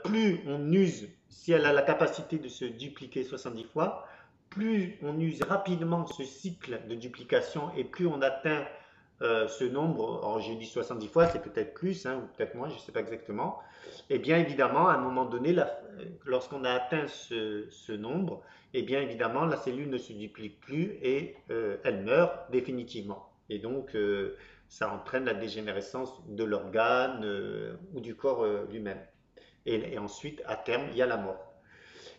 plus on use, si elle a la capacité de se dupliquer 70 fois, plus on use rapidement ce cycle de duplication et plus on atteint ce nombre, alors j'ai dit 70 fois, c'est peut-être plus, hein, ou peut-être moins, je ne sais pas exactement, et bien évidemment, à un moment donné, lorsqu'on a atteint ce nombre, et bien évidemment, la cellule ne se duplique plus et elle meurt définitivement. Et donc, ça entraîne la dégénérescence de l'organe ou du corps lui-même. Et ensuite, à terme, il y a la mort.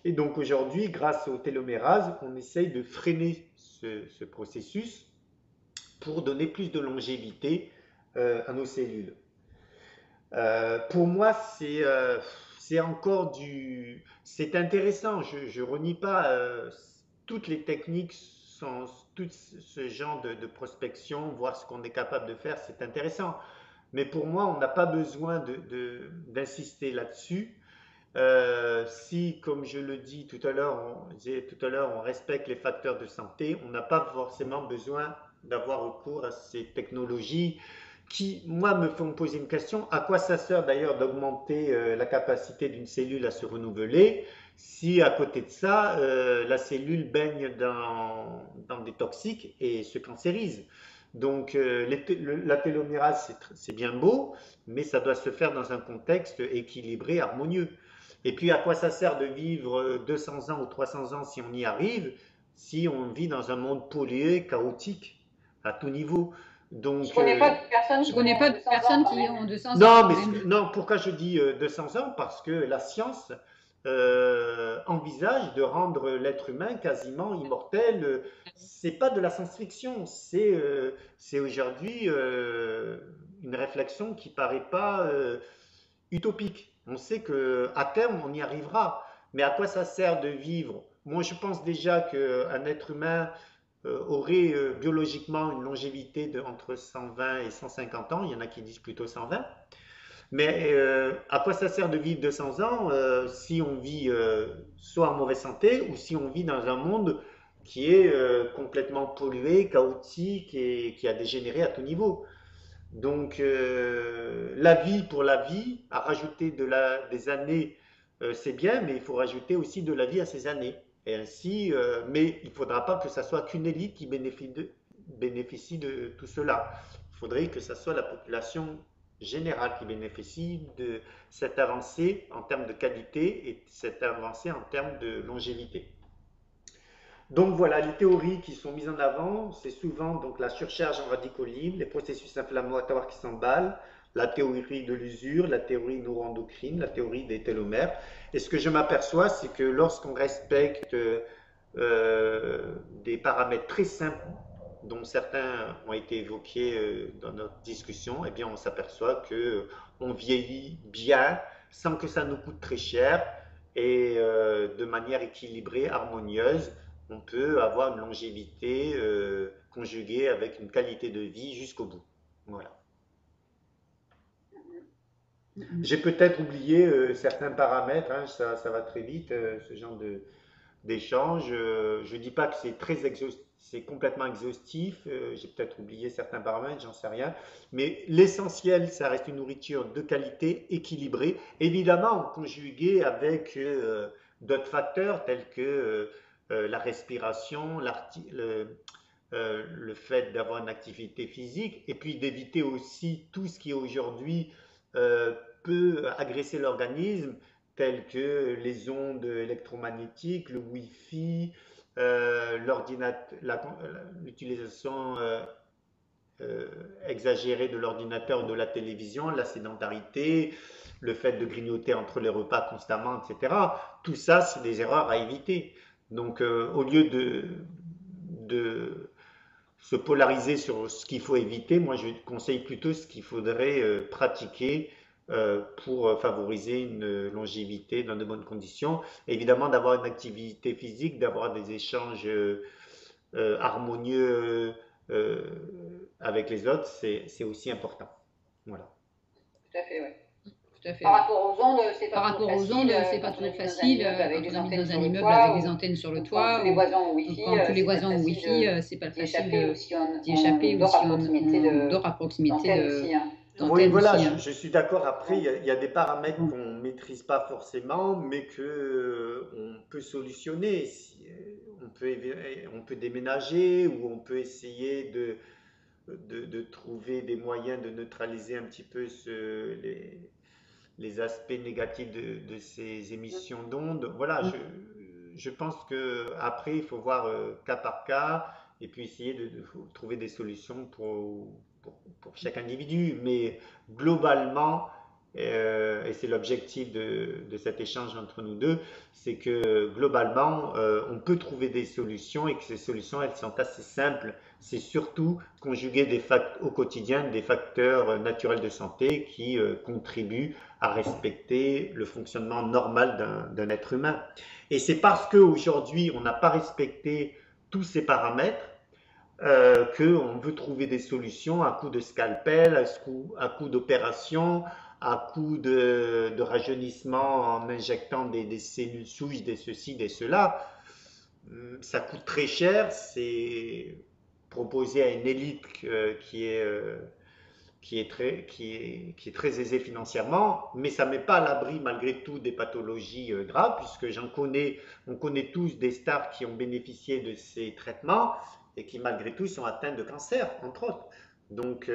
Et donc aujourd'hui, grâce au télomérase, on essaye de freiner ce processus pour donner plus de longévité à nos cellules. Pour moi, c'est encore du... C'est intéressant, je renie pas toutes les techniques, tout ce genre de prospection, voir ce qu'on est capable de faire, c'est intéressant. Mais pour moi, on n'a pas besoin d'insister là-dessus. Si, comme je le dis tout à l'heure, on respecte les facteurs de santé, on n'a pas forcément besoin d'avoir recours à ces technologies qui, moi, me font poser une question. À quoi ça sert d'ailleurs d'augmenter la capacité d'une cellule à se renouveler si à côté de ça, la cellule baigne dans des toxiques et se cancérise? Donc, la télomérase, c'est bien beau, mais ça doit se faire dans un contexte équilibré, harmonieux. Et puis, à quoi ça sert de vivre 200 ans ou 300 ans si on y arrive, si on vit dans un monde pollué, chaotique, à tout niveau? Je Donc, connais pas de personnes Je connais pas de 200 personnes ans qui quand ont même. 200 ans non, quand mais même. non, pourquoi je dis 200 ans? Parce que la science envisage de rendre l'être humain quasiment immortel. C'est pas de la science-fiction, c'est aujourd'hui une réflexion qui paraît pas utopique. On sait que à terme on y arrivera, mais à quoi ça sert de vivre? Moi, je pense déjà qu'un être humain aurait biologiquement une longévité entre 120 et 150 ans. Il y en a qui disent plutôt 120. Mais à quoi ça sert de vivre 200 ans si on vit soit en mauvaise santé ou si on vit dans un monde qui est complètement pollué, chaotique et qui a dégénéré à tout niveau? Donc la vie pour la vie, à rajouter des années, c'est bien, mais il faut rajouter aussi de la vie à ces années. Et ainsi, mais il ne faudra pas que ça soit qu'une élite qui bénéficie de tout cela. Il faudrait que ça soit la population générale qui bénéficie de cette avancée en termes de qualité et cette avancée en termes de longévité. Donc voilà, les théories qui sont mises en avant, c'est souvent donc la surcharge en radicaux libres, les processus inflammatoires qui s'emballent, la théorie de l'usure, la théorie neuroendocrine, la théorie des télomères. Et ce que je m'aperçois, c'est que lorsqu'on respecte des paramètres très simples, dont certains ont été évoqués dans notre discussion, eh bien on s'aperçoit que on vieillit bien sans que ça nous coûte très cher et de manière équilibrée, harmonieuse on peut avoir une longévité conjuguée avec une qualité de vie jusqu'au bout. Voilà. J'ai peut-être oublié certains paramètres, hein, ça va très vite, ce genre d'échange. Je ne dis pas que c'est complètement exhaustif, j'ai peut-être oublié certains paramètres, j'en sais rien. Mais l'essentiel, ça reste une nourriture de qualité, équilibrée, évidemment conjuguée avec d'autres facteurs tels que la respiration, le fait d'avoir une activité physique, et puis d'éviter aussi tout ce qui aujourd'hui euh, peut agresser l'organisme, tels que les ondes électromagnétiques, le Wi-Fi, l'utilisation exagérée de l'ordinateur ou de la télévision, la sédentarité, le fait de grignoter entre les repas constamment, etc. Tout ça, c'est des erreurs à éviter. Donc, au lieu de se polariser sur ce qu'il faut éviter. Moi, je conseille plutôt ce qu'il faudrait pratiquer pour favoriser une longévité dans de bonnes conditions. Évidemment, d'avoir une activité physique, d'avoir des échanges harmonieux euh, avec les autres, c'est aussi important. Voilà. Tout à fait, oui. Tout à fait. Par rapport aux ondes, c'est Par pas rapport aux toujours ondes, facile, c'est pas quand on toujours habite dans un facile immeuble avec quand des on habite antennes dans un sur le immeuble toit, avec des ou antennes sur le quand toit, tous les ou voisins ont Wi-Fi, quand tous les c'est pas voisins ont facile Wi-Fi, c'est pas d'y facile échapper, ou si d'y échapper, on ou dort à si proximité on dort à proximité d'antennes aussi, hein. Oui, d'antennes voilà, aussi, hein. je suis d'accord. Après, Donc, il y a des paramètres qu'on ne maîtrise pas forcément, mais que on peut solutionner. On peut déménager ou on peut essayer de trouver des moyens de neutraliser un petit peu les aspects négatifs de ces émissions d'ondes. Voilà, je pense que après il faut voir cas par cas et puis essayer de trouver des solutions pour chaque individu. Mais globalement, et c'est l'objectif de cet échange entre nous deux, c'est que globalement, on peut trouver des solutions et que ces solutions, elles sont assez simples. C'est surtout conjuguer au quotidien des facteurs naturels de santé qui contribuent à respecter le fonctionnement normal d'un être humain. Et c'est parce qu'aujourd'hui, on n'a pas respecté tous ces paramètres qu'on veut trouver des solutions à coup de scalpel, à coup d'opération, à coup de rajeunissement en injectant des cellules souches, des ceci, des cela. Ça coûte très cher, c'est proposé à une élite qui est très aisée financièrement, mais ça ne met pas à l'abri malgré tout des pathologies graves, puisque on connaît tous des stars qui ont bénéficié de ces traitements et qui malgré tout sont atteints de cancer, entre autres. Donc,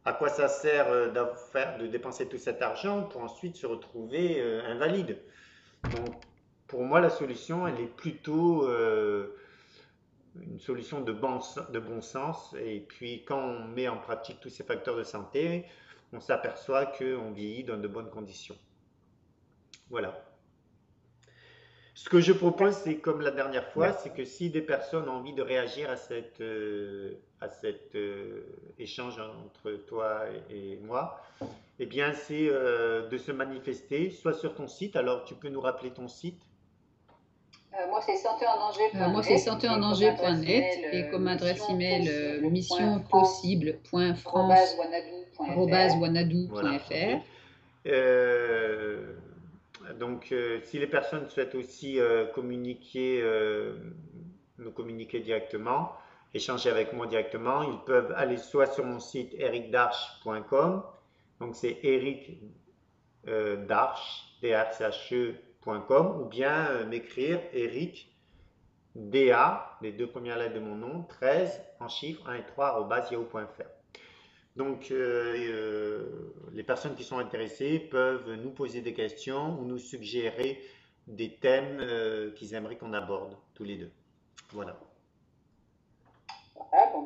à quoi ça sert de dépenser tout cet argent pour ensuite se retrouver invalide? Donc, pour moi, la solution, elle est plutôt une solution de bon sens. Et puis, quand on met en pratique tous ces facteurs de santé, on s'aperçoit qu'on vieillit dans de bonnes conditions. Voilà. Ce que je propose, c'est comme la dernière fois, c'est que si des personnes ont envie de réagir à cet échange entre toi et moi, eh bien, c'est de se manifester, soit sur ton site. Alors, tu peux nous rappeler ton site? moi, c'est santéendanger.net. Moi, c'est santéendanger.net et comme adresse email missionpossible.france@wanadoo.fr. Voilà, ok. Donc, si les personnes souhaitent aussi me communiquer directement, échanger avec moi directement, ils peuvent aller soit sur mon site ericdarche.com, donc c'est Eric Darche, D-A-R-C-H-E.com, ou bien m'écrire Eric, DA, les deux premières lettres de mon nom, 13 en chiffres 1 et 3 @yahoo.fr. Donc, les personnes qui sont intéressées peuvent nous poser des questions ou nous suggérer des thèmes qu'ils aimeraient qu'on aborde tous les deux. Voilà. Voilà, bon,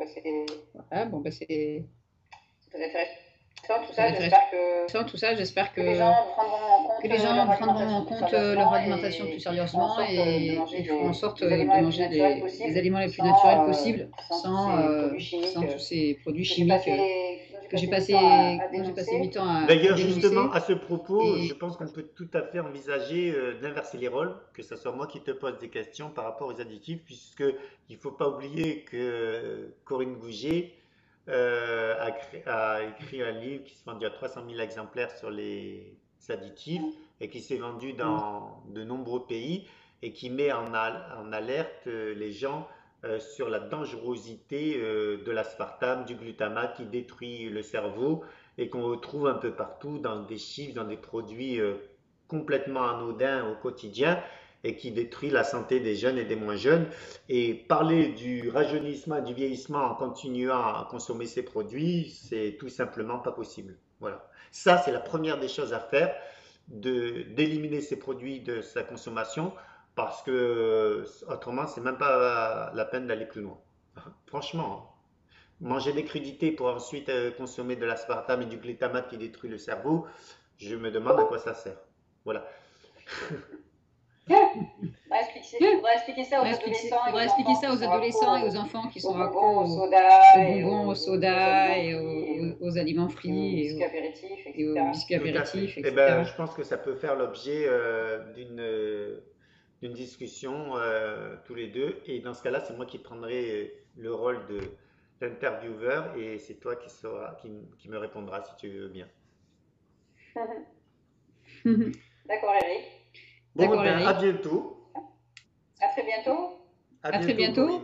bah, c'est très intéressant tout ça. J'espère que les gens prendront en compte leur alimentation plus sérieusement et feront en sorte de manger les aliments les plus naturels possibles sans tous ces produits chimiques que j'ai passé 8 ans à D'ailleurs, dénoncer. justement, à ce propos, je pense qu'on peut tout à fait envisager d'inverser les rôles, que ce soit moi qui te pose des questions par rapport aux additifs, puisqu'il ne faut pas oublier que Corinne Gouget a écrit un livre qui se vendit à 300 000 exemplaires sur les additifs et qui s'est vendu dans de nombreux pays et qui met en alerte les gens sur la dangerosité de l'aspartame, du glutamate qui détruit le cerveau et qu'on retrouve un peu partout dans des chiffres, dans des produits complètement anodins au quotidien et qui détruit la santé des jeunes et des moins jeunes. Et parler du rajeunissement et du vieillissement en continuant à consommer ces produits, c'est tout simplement pas possible. Voilà. Ça, c'est la première des choses à faire, d'éliminer ces produits de sa consommation, parce que autrement, c'est même pas la peine d'aller plus loin. Franchement, manger des crudités pour ensuite consommer de l'aspartame et du glutamate qui détruit le cerveau, je me demande à quoi ça sert. Voilà. faudra expliquer ça aux adolescents et aux enfants qui sont accros aux bonbons, aux sodas et aux aliments frits et aux biscuits apéritifs, etc. Eh ben, je pense que ça peut faire l'objet d'une discussion tous les deux. Et dans ce cas-là, c'est moi qui prendrai le rôle de l'intervieweur et c'est toi qui me répondras si tu veux bien. D'accord, Eric. Bon, ben, à bientôt. À très bientôt. À très bientôt.